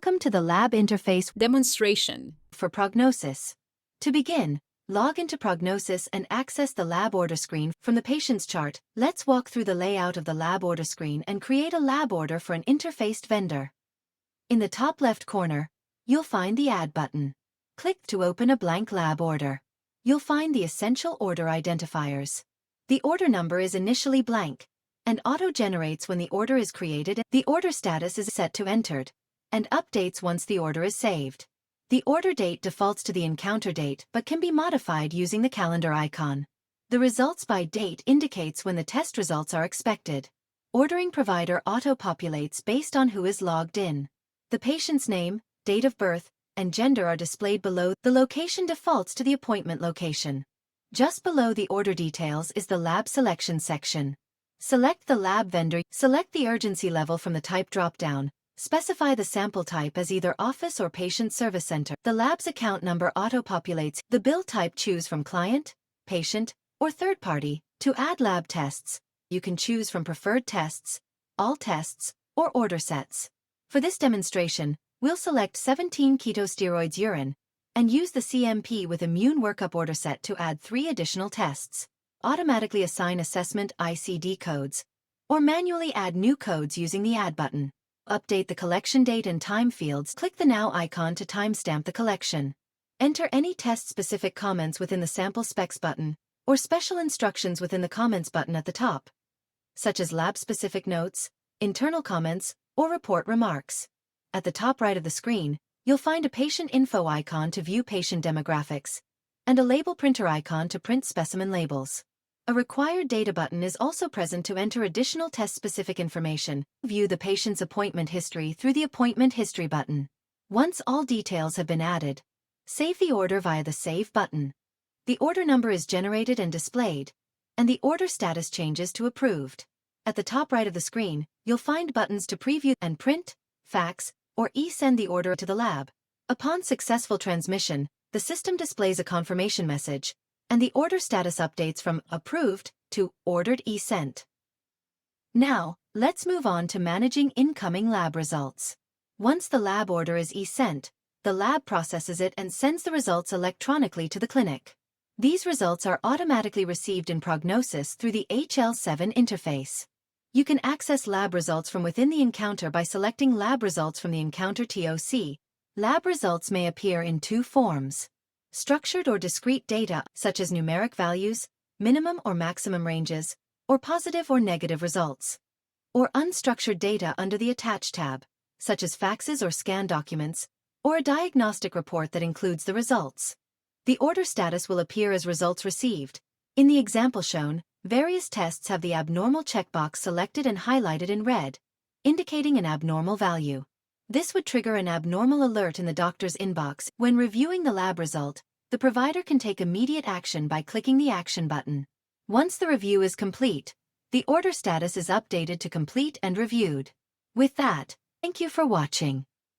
Welcome to the lab interface Demonstration. for prognosis. To begin, log into Prognosis and access the lab order screen from the patient's chart. Let's walk through the layout of the lab order screen and create a lab order for an interfaced vendor. In the top left corner, you'll find the Add button. Click to open a blank lab order. You'll find the essential order identifiers. The order number is initially blank and auto-generates when the order is created. The order status is set to entered and updates once the order is saved. The order date defaults to the encounter date but can be modified using the calendar icon. The results by date indicates when the test results are expected. Ordering provider auto-populates based on who is logged in. The patient's name, date of birth, and gender are displayed below. The location defaults to the appointment location. Just below the order details is the lab selection section. Select the lab vendor. Select the urgency level from the type drop-down. Specify the sample type as either office or patient service center. The lab's account number auto-populates. The bill type choose from client, patient, or third party. To add lab tests, you can choose from preferred tests, all tests, or order sets. For this demonstration, we'll select 17 ketosteroids urine and use the CMP with immune workup order set to add 3 additional tests. Automatically assign assessment ICD codes, or manually add new codes using the Add button. Update the collection date and time fields. Click the Now icon to timestamp the collection. Enter any test-specific comments within the Sample Specs button, or special instructions within the Comments button at the top, such as lab-specific notes, internal comments, or report remarks. At the top right of the screen, you'll find a patient info icon to view patient demographics, and a label printer icon to print specimen labels. A required data button is also present to enter additional test-specific information. View the patient's appointment history through the Appointment History button. Once all details have been added, save the order via the Save button. The order number is generated and displayed, and the order status changes to Approved. At the top right of the screen, you'll find buttons to preview and print, fax, or e-send the order to the lab. Upon successful transmission, the system displays a confirmation message, and the order status updates from Approved to Ordered e-sent. Now, let's move on to managing incoming lab results. Once the lab order is e-sent, the lab processes it and sends the results electronically to the clinic. These results are automatically received in Prognosis through the HL7 interface. You can access lab results from within the encounter by selecting Lab Results from the Encounter TOC. Lab results may appear in 2 forms: structured or discrete data, such as numeric values, minimum or maximum ranges, or positive or negative results. Or unstructured data under the Attach tab, such as faxes or scanned documents, or a diagnostic report that includes the results. The order status will appear as results received. In the example shown, various tests have the abnormal checkbox selected and highlighted in red, indicating an abnormal value. This would trigger an abnormal alert in the doctor's inbox. When reviewing the lab result, the provider can take immediate action by clicking the Action button. Once the review is complete, the order status is updated to Complete and Reviewed. With that, thank you for watching.